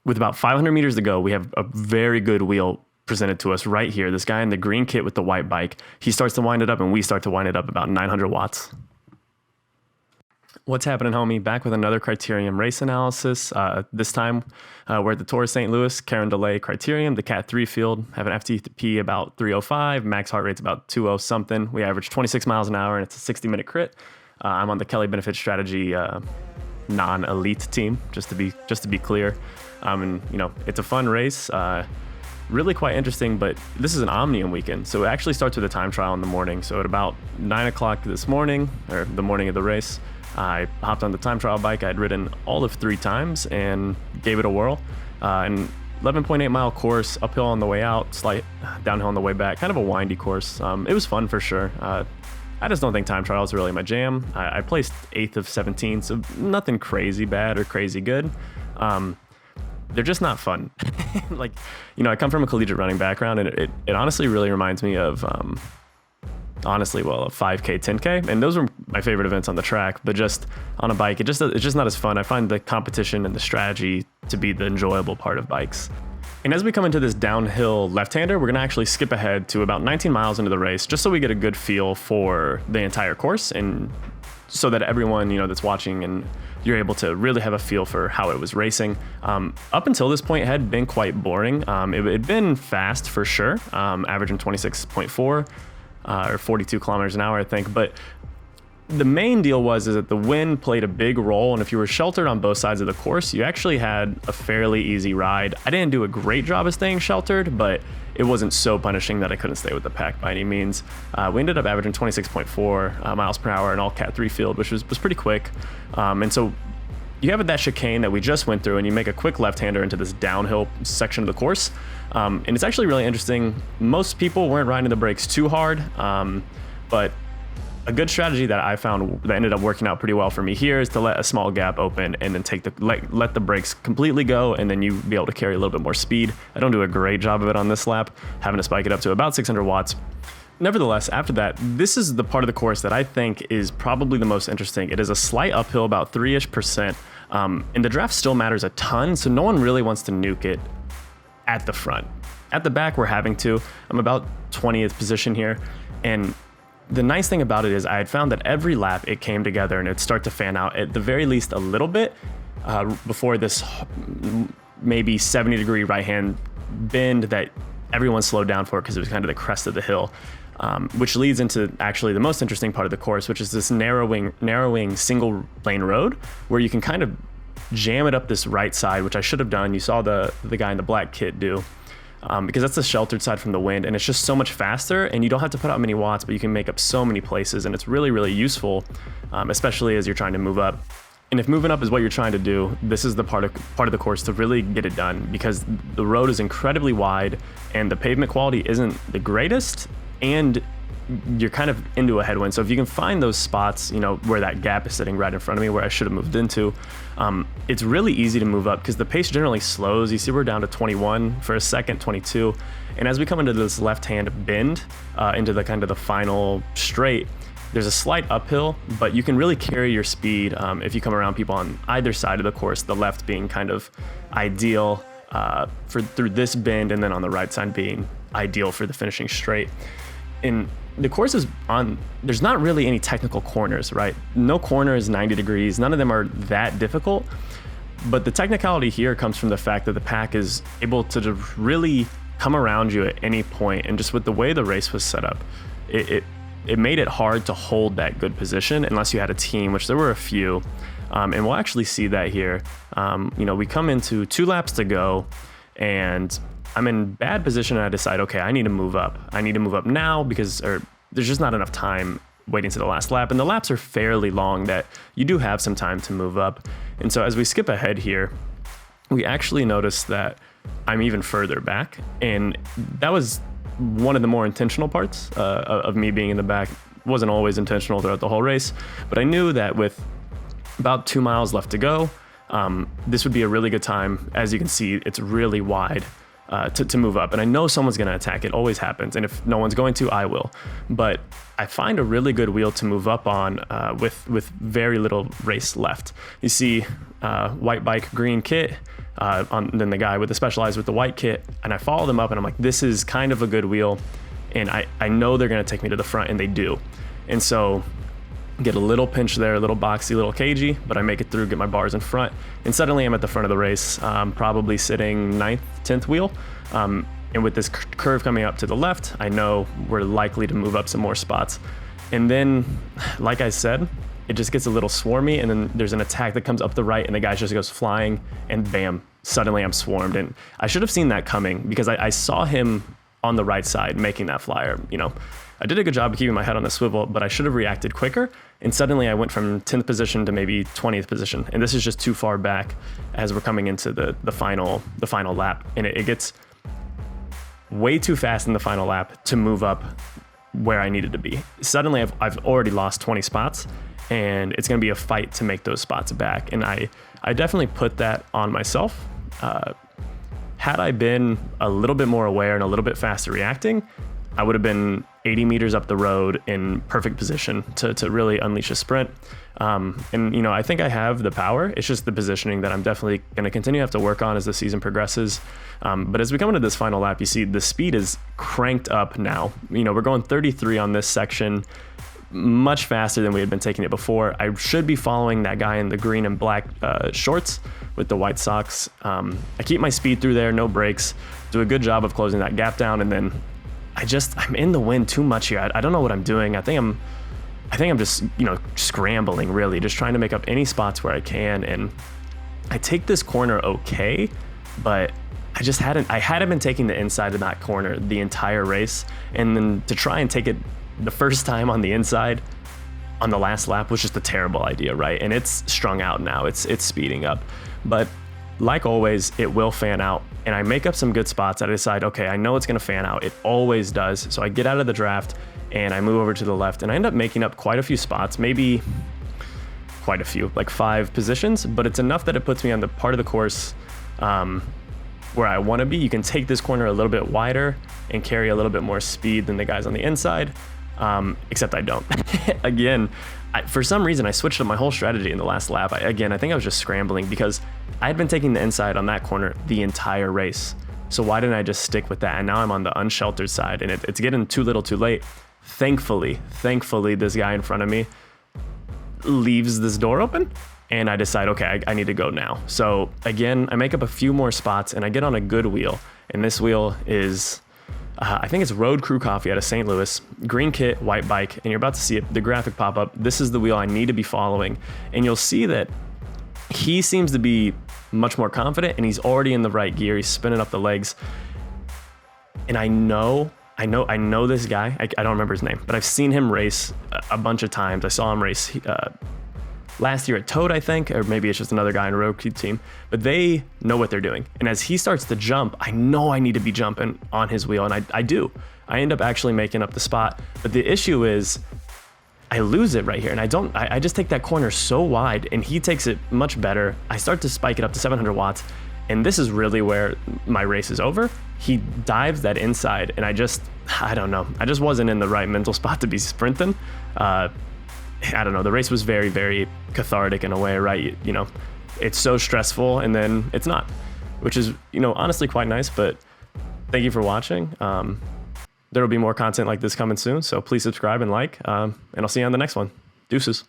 with about 500 meters to go, we have a very good wheel presented to us right here. This guy in the green kit with the white bike, he starts to wind it up and we start to wind it up about 900 watts. What's happening, homie? Back with another Criterium race analysis. This time we're at the Tour of St. Louis, Carondelet Criterium, the Cat 3 field. Have an FTP about 305, max heart rate's about 20 something. We average 26 miles an hour and it's a 60-minute crit. I'm on the Kelly Benefit Strategy non-elite team, just to be clear. And you know, it's a fun race. Really quite interesting, but this is an Omnium weekend. So it actually starts with a time trial in the morning. So at about 9 o'clock this morning, or the morning of the race, I hopped on the time trial bike. I'd ridden all of 3 times and gave it a whirl. An 11.8 mile course, uphill on the way out, slight downhill on the way back, kind of a windy course. It was fun for sure. I just don't think time trial is really my jam. I placed 8th of 17, so nothing crazy bad or crazy good. They're just not fun. Like, you know, I come from a collegiate running background, and it honestly really reminds me of, a 5K, 10K, and those were my favorite events on the track. But just on a bike, it's just not as fun. I find the competition and the strategy to be the enjoyable part of bikes. And as we come into this downhill left-hander, we're gonna actually skip ahead to about 19 miles into the race, just so we get a good feel for the entire course, and so that everyone, you know, that's watching, and you're able to really have a feel for how it was racing. Up until this point, it had been quite boring. It had been fast for sure, averaging 26.4 or 42 kilometers an hour, I think. But the main deal is that the wind played a big role, and if you were sheltered on both sides of the course, you actually had a fairly easy ride. I didn't do a great job of staying sheltered, but it wasn't so punishing that I couldn't stay with the pack by any means. We ended up averaging 26.4 miles per hour in all Cat 3 field, which was pretty quick. And so you have that chicane that we just went through, and you make a quick left-hander into this downhill section of the course. And it's actually really interesting. Most people weren't riding the brakes too hard, but a good strategy that I found that ended up working out pretty well for me here is to let a small gap open and then let the brakes completely go, and then you be able to carry a little bit more speed. I don't do a great job of it on this lap, having to spike it up to about 600 watts. Nevertheless, after that, this is the part of the course that I think is probably the most interesting. It is a slight uphill, about 3-ish%, and the draft still matters a ton, so no one really wants to nuke it at the front. At the back, we're having to. I'm about 20th position here, and the nice thing about it is I had found that every lap it came together and it'd start to fan out at the very least a little bit before this maybe 70-degree right-hand bend that everyone slowed down for because it was kind of the crest of the hill, which leads into actually the most interesting part of the course, which is this narrowing single lane road where you can kind of jam it up this right side, which I should have done. You saw the guy in the black kit do. Because that's the sheltered side from the wind, and it's just so much faster, and you don't have to put out many watts, but you can make up so many places, and it's really, really useful, especially as you're trying to move up. And if moving up is what you're trying to do, this is the part of the course to really get it done, because the road is incredibly wide, and the pavement quality isn't the greatest, and you're kind of into a headwind. So if you can find those spots, you know, where that gap is sitting right in front of me, where I should have moved into, it's really easy to move up because the pace generally slows. You see we're down to 21 for a second, 22. And as we come into this left-hand bend, into the kind of the final straight, there's a slight uphill, but you can really carry your speed if you come around people on either side of the course, the left being kind of ideal through this bend, and then on the right side being ideal for the finishing straight. And the course is there's not really any technical corners, right? No corner is 90 degrees. None of them are that difficult. But the technicality here comes from the fact that the pack is able to really come around you at any point. And just with the way the race was set up, it made it hard to hold that good position unless you had a team, which there were a few. And we'll actually see that here. You know, we come into 2 laps to go, and I'm in bad position, and I decide, okay, I need to move up. I need to move up now because there's just not enough time waiting to the last lap. And the laps are fairly long that you do have some time to move up. And so as we skip ahead here, we actually notice that I'm even further back. And that was one of the more intentional parts of me being in the back. It wasn't always intentional throughout the whole race, but I knew that with about 2 miles left to go, this would be a really good time. As you can see, it's really wide. To move up, and I know someone's going to attack. It always happens, and if no one's going to, I will. But I find a really good wheel to move up on with very little race left. You see white bike, green kit, than the guy with the Specialized with the white kit. And I follow them up and I'm like, this is kind of a good wheel. And I know they're going to take me to the front, and they do. And so get a little pinch there, a little boxy, a little cagey, but I make it through, get my bars in front. And suddenly I'm at the front of the race, probably sitting 9th, 10th wheel. And with this curve coming up to the left, I know we're likely to move up some more spots. And then, like I said, it just gets a little swarmy, and then there's an attack that comes up the right, and the guy just goes flying, and bam, suddenly I'm swarmed. And I should have seen that coming, because I saw him on the right side making that flyer. You know, I did a good job of keeping my head on the swivel, but I should have reacted quicker. And suddenly I went from 10th position to maybe 20th position. And this is just too far back as we're coming into the final lap. And it gets way too fast in the final lap to move up where I needed to be. Suddenly I've already lost 20 spots, and it's going to be a fight to make those spots back. And I definitely put that on myself. Had I been a little bit more aware and a little bit faster reacting, I would have been 80 meters up the road in perfect position to really unleash a sprint. And, you know, I think I have the power. It's just the positioning that I'm definitely going to continue to have to work on as the season progresses. But as we come into this final lap, you see the speed is cranked up now. You know, we're going 33 on this section, much faster than we had been taking it before. I should be following that guy in the green and black shorts with the white socks. I keep my speed through there, no brakes, do a good job of closing that gap down, and then I'm in the wind too much here. I don't know what I'm doing. I think I'm just, you know, scrambling, really, just trying to make up any spots where I can. And I take this corner okay, but I hadn't been taking the inside of that corner the entire race. And then to try and take it the first time on the inside on the last lap was just a terrible idea, right? And it's strung out now. It's speeding up. But like always, it will fan out, and I make up some good spots. I decide, okay, I know it's gonna fan out. It always does. So I get out of the draft and I move over to the left, and I end up making up quite a few spots, maybe quite a few, like 5 positions, but it's enough that it puts me on the part of the course where I wanna be. You can take this corner a little bit wider and carry a little bit more speed than the guys on the inside, except I don't. Again, for some reason, I switched up my whole strategy in the last lap. I think I was just scrambling because I had been taking the inside on that corner the entire race. So why didn't I just stick with that? And now I'm on the unsheltered side, and it's getting too little too late. Thankfully, this guy in front of me leaves this door open, and I decide, okay, I need to go now. So again, I make up a few more spots, and I get on a good wheel. And this wheel is, I think it's Road Crew Coffee out of St. Louis, green kit, white bike, and you're about to see it, the graphic pop up. This is the wheel I need to be following. And you'll see that he seems to be much more confident, and he's already in the right gear. He's spinning up the legs. And I know this guy. I don't remember his name, but I've seen him race a bunch of times. I saw him race last year at Toad, I think, or maybe it's just another guy in a road crew team, but they know what they're doing. And as he starts to jump, I know I need to be jumping on his wheel, and I do. I end up actually making up the spot, but the issue is I lose it right here, and I just take that corner so wide, and he takes it much better. I start to spike it up to 700 watts, and this is really where my race is over. He dives that inside, and I don't know. I just wasn't in the right mental spot to be sprinting. I don't know, the race was very, very cathartic in a way, right? You know, it's so stressful, and then it's not, which is, you know, honestly quite nice. But thank you for watching. There will be more content like this coming soon, so please subscribe and like, and I'll see you on the next one. Deuces.